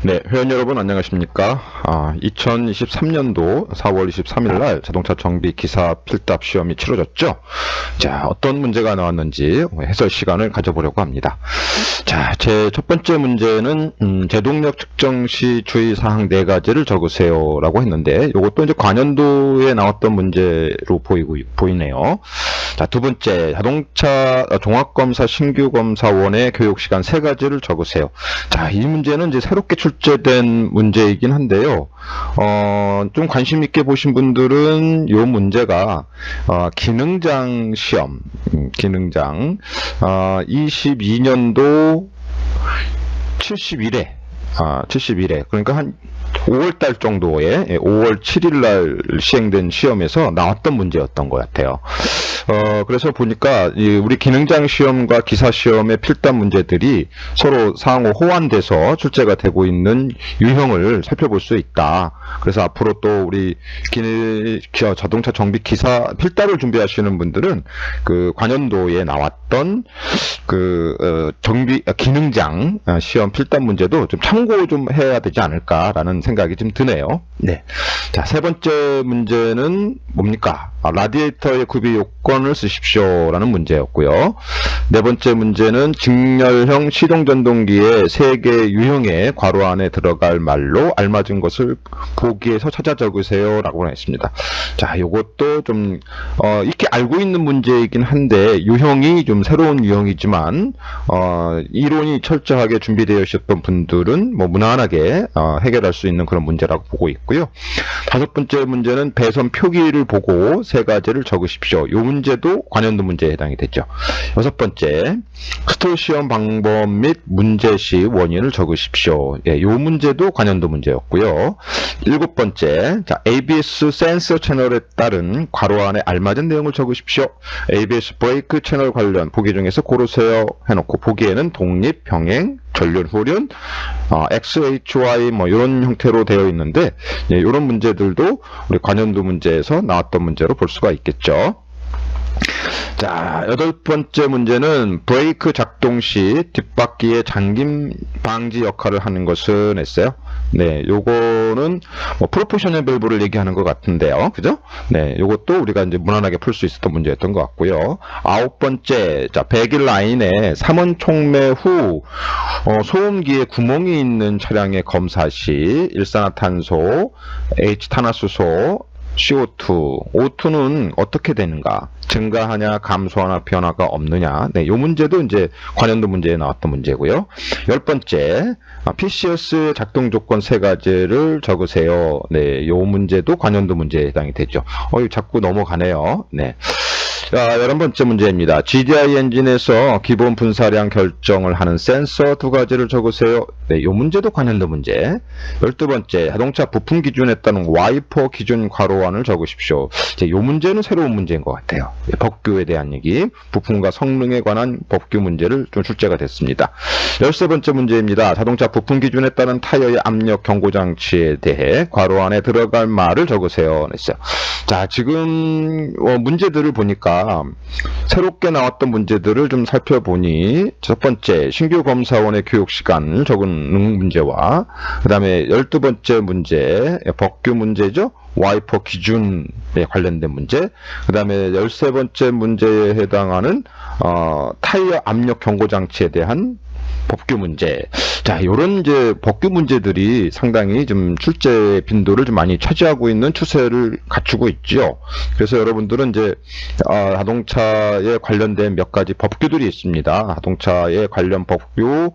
네, 회원 여러분 안녕하십니까? 2023년도 4월 23일 날 자동차 정비 기사 필답 시험이 치러졌죠? 자, 어떤 문제가 나왔는지 해설 시간을 가져보려고 합니다. 자, 제 첫 번째 문제는 제동력 측정 시 주의사항 4가지를 적으세요 라고 했는데, 이것도 이제 관연도에 나왔던 문제로 보이네요. 자, 두 번째, 자동차 종합검사 신규검사원의 교육시간 3가지를 적으세요. 자, 이 문제는 이제 새롭게 출제된 문제이긴 한데요. 좀 관심 있게 보신 분들은 이 문제가 기능장 시험, 기능장 22년도 71회 71회 그러니까 한 5월달 정도에 5월 7일 날 시행된 시험에서 나왔던 문제였던 것 같아요. 그래서 보니까 우리 기능장 시험과 기사 시험의 필답 문제들이 서로 상호 호환돼서 출제가 되고 있는 유형을 살펴볼 수 있다. 그래서 앞으로 또 우리 자동차 정비 기사 필답을 준비하시는 분들은 그 관연도에 나왔던 그 기능장 시험 필답 문제도 좀 참고 좀 해야 되지 않을까라는 생각이 좀 드네요. 네. 자, 세 번째 문제는 뭡니까? 라디에이터의 구비 요건을 쓰십시오 라는 문제였고요. 네 번째 문제는 직렬형 시동전동기의 3개 유형의 괄호 안에 들어갈 말로 알맞은 것을 보기에서 찾아 적으세요 라고 했습니다. 자, 요것도 좀 이렇게 알고 있는 문제이긴 한데 유형이 좀 새로운 유형이지만 이론이 철저하게 준비되어 있었던 분들은 뭐 무난하게 해결할 수 있는 그런 문제라고 보고 있고요. 다섯 번째 문제는 배선 표기를 보고 3가지를 적으십시오. 이 문제도 관연도 문제에 해당이 되죠. 여섯 번째, 스토 시험 방법 및 문제시 원인을 적으십시오. 이 문제도 관연도 문제였고요. 일곱 번째, 자, ABS 센서 채널에 따른 괄호 안에 알맞은 내용을 적으십시오. ABS 브레이크 채널 관련 보기 중에서 고르세요 해놓고 보기에는 독립, 병행, 전륜, 후륜, XHY 뭐 이런 형태로 되어 있는데 이런 문제들도 우리 관연도 문제에서 나왔던 문제로 볼 수가 있겠죠. 자, 여덟 번째 문제는 브레이크 작동 시 뒷바퀴의 잠김 방지 역할을 하는 것은 했어요. 네, 요거는 뭐 프로포셔널 밸브를 얘기하는 것 같은데요. 그죠? 네, 요것도 우리가 이제 무난하게 풀 수 있었던 문제였던 것 같고요. 아홉 번째, 자, 배기 라인에 3원 촉매 후 소음기에 구멍이 있는 차량의 검사 시 일산화탄소, H탄화수소, CO2, O2는 어떻게 되는가? 증가하냐, 감소하나, 변화가 없느냐? 네, 이 문제도 이제 관연도 문제에 나왔던 문제고요. 열 번째, PCS 작동 조건 3가지를 적으세요. 네, 이 문제도 관연도 문제에 해당이 되죠. 자꾸 넘어가네요. 네. 자, 11번째 문제입니다. GDI 엔진에서 기본 분사량 결정을 하는 센서 2가지를 적으세요. 네, 이 문제도 관연도 문제. 12번째, 자동차 부품 기준에 따른 와이퍼 기준 괄호안을 적으십시오. 이 문제는 새로운 문제인 것 같아요. 법규에 대한 얘기, 부품과 성능에 관한 법규 문제를 좀 출제가 됐습니다. 13번째 문제입니다. 자동차 부품 기준에 따른 타이어의 압력 경고 장치에 대해 괄호안에 들어갈 말을 적으세요. 했어요. 자, 지금 문제들을 보니까 새롭게 나왔던 문제들을 좀 살펴보니 첫 번째, 신규 검사원의 교육 시간을 적은 문제와 그 다음에 12번째 문제, 법규 문제죠. 와이퍼 기준에 관련된 문제, 그 다음에 13번째 문제에 해당하는 타이어 압력 경고 장치에 대한 법규 문제. 자, 요런 이제 법규 문제들이 상당히 좀 출제 빈도를 좀 많이 차지하고 있는 추세를 갖추고 있죠. 그래서 여러분들은 이제 자동차에 관련된 몇 가지 법규들이 있습니다. 자동차에 관련 법규,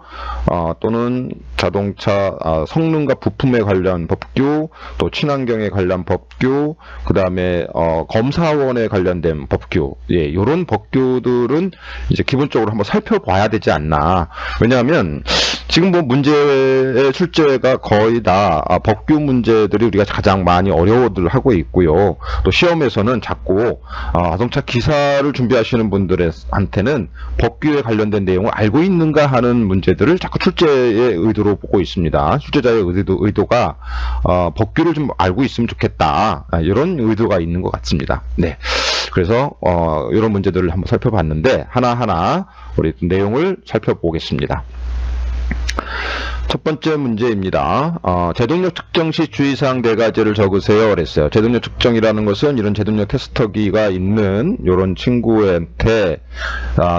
또는 자동차 성능과 부품에 관련 법규, 또 친환경에 관련 법규, 그 다음에 검사원에 관련된 법규, 예, 요런 법규들은 이제 기본적으로 한번 살펴봐야 되지 않나. 왜냐하면 지금 뭐 문제의 출제가 거의 다 법규 문제들이 우리가 가장 많이 어려워들 하고 있고요. 또 시험에서는 자꾸 자동차 기사를 준비하시는 분들한테는 법규에 관련된 내용을 알고 있는가 하는 문제들을 자꾸 출제의 의도로 보고 있습니다. 출제자의 의도가 법규를 좀 알고 있으면 좋겠다, 이런 의도가 있는 것 같습니다. 네, 그래서 이런 문제들을 한번 살펴봤는데 하나하나 우리 내용을 살펴보겠습니다. 첫 번째 문제입니다. 제동력 측정 시 주의사항 4가지를 적으세요. 그랬어요. 제동력 측정이라는 것은 이런 제동력 테스터기가 있는 이런 친구한테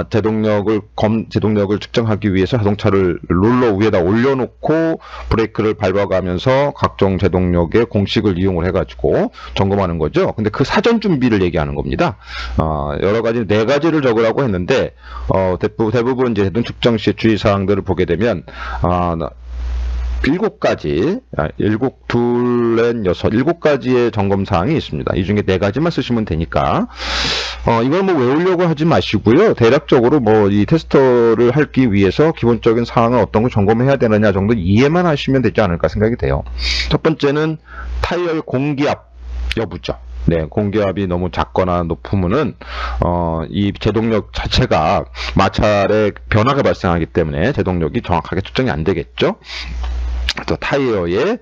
제동력을 측정하기 위해서 자동차를 롤러 위에다 올려놓고 브레이크를 밟아가면서 각종 제동력의 공식을 이용을 해가지고 점검하는 거죠. 근데 그 사전 준비를 얘기하는 겁니다. 여러 가지 4가지를 적으라고 했는데 대부분 이제 제동 측정 시 주의사항들을 보게 되면 7가지, 7가지의 점검사항이 있습니다. 이 중에 4가지만 쓰시면 되니까, 이걸 뭐 외우려고 하지 마시고요. 대략적으로 뭐 이 테스터를 하기 위해서 기본적인 사항은 어떤 걸 점검해야 되느냐 정도 이해만 하시면 되지 않을까 생각이 돼요. 첫 번째는 타이어의 공기압 여부죠. 네, 공기압이 너무 작거나 높으면은, 이 제동력 자체가 마찰에 변화가 발생하기 때문에 제동력이 정확하게 측정이 안 되겠죠. 또 타이어의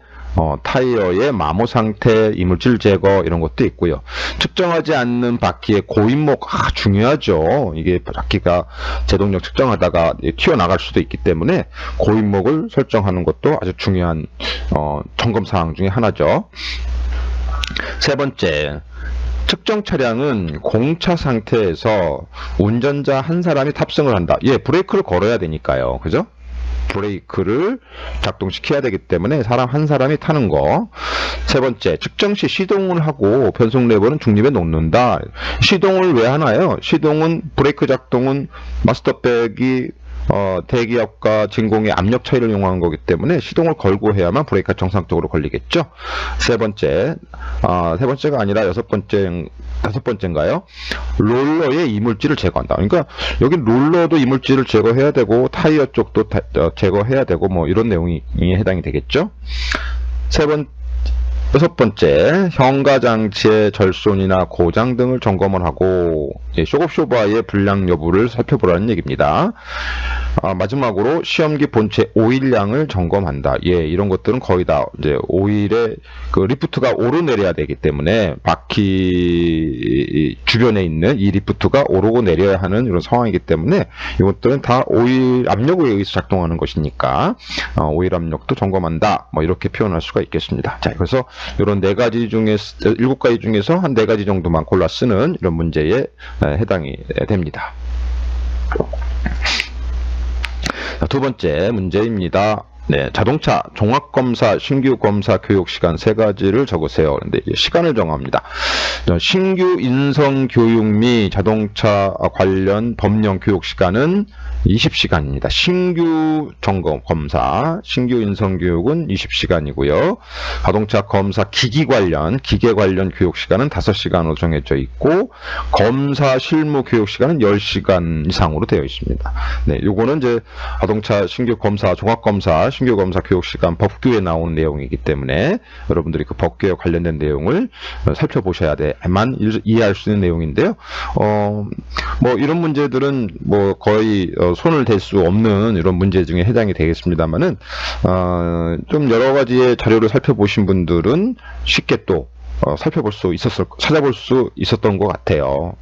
마모 상태, 이물질 제거 이런 것도 있고요. 측정하지 않는 바퀴의 고인목 중요하죠. 이게 바퀴가 제동력 측정하다가 튀어나갈 수도 있기 때문에 고인목을 설정하는 것도 아주 중요한 점검 사항 중에 하나죠. 세 번째, 측정 차량은 공차 상태에서 운전자 한 사람이 탑승을 한다. 브레이크를 걸어야 되니까요. 그죠? 브레이크를 작동시켜야 되기 때문에 사람 한 사람이 타는 거. 세 번째, 측정 시 시동을 하고 변속 레버는 중립에 놓는다. 시동을 왜 하나요? 시동은 브레이크 작동은 마스터백이 대기압과 진공의 압력 차이를 이용하는 거기 때문에 시동을 걸고 해야만 브레이크가 정상적으로 걸리겠죠. 세 번째가 아니라 다섯 번째인가요? 롤러의 이물질을 제거한다. 그러니까 여기 롤러도 이물질을 제거해야 되고 타이어 쪽도 제거해야 되고 뭐 이런 내용이 해당이 되겠죠. 여섯 번째, 현가 장치의 절손이나 고장 등을 점검을 하고 쇼급쇼바의 불량 여부를 살펴보라는 얘기입니다. 마지막으로 시험기 본체 오일량을 점검한다. 이런 것들은 거의 다 이제 오일의 그 리프트가 오르내려야 되기 때문에 바퀴 주변에 있는 이 리프트가 오르고 내려야 하는 이런 상황이기 때문에 이것들은 다 오일 압력에 의해서 작동하는 것이니까 오일 압력도 점검한다. 뭐 이렇게 표현할 수가 있겠습니다. 자, 그래서 이런 4가지 중에서 7가지 중에서 한 4가지 정도만 골라 쓰는 이런 문제에 해당이 됩니다. 두 번째 문제입니다. 네, 자동차 종합검사, 신규검사 교육시간 3가지를 적으세요. 그런데 시간을 정합니다. 신규 인성교육 및 자동차 관련 법령 교육시간은 20시간입니다. 신규 검사, 신규 인성교육은 20시간이고요. 자동차 검사 기계 관련 교육시간은 5시간으로 정해져 있고, 검사 실무 교육시간은 10시간 이상으로 되어 있습니다. 네, 요거는 이제 자동차 신규 검사, 종합검사, 신규 검사 교육시간 법규에 나오는 내용이기 때문에 여러분들이 그 법규에 관련된 내용을 살펴보셔야 돼만 이해할 수 있는 내용인데요. 뭐 이런 문제들은 뭐 거의 손을 댈 수 없는 이런 문제 중에 해당이 되겠습니다만은 좀 여러 가지의 자료를 살펴보신 분들은 쉽게 또 찾아볼 수 있었던 것 같아요.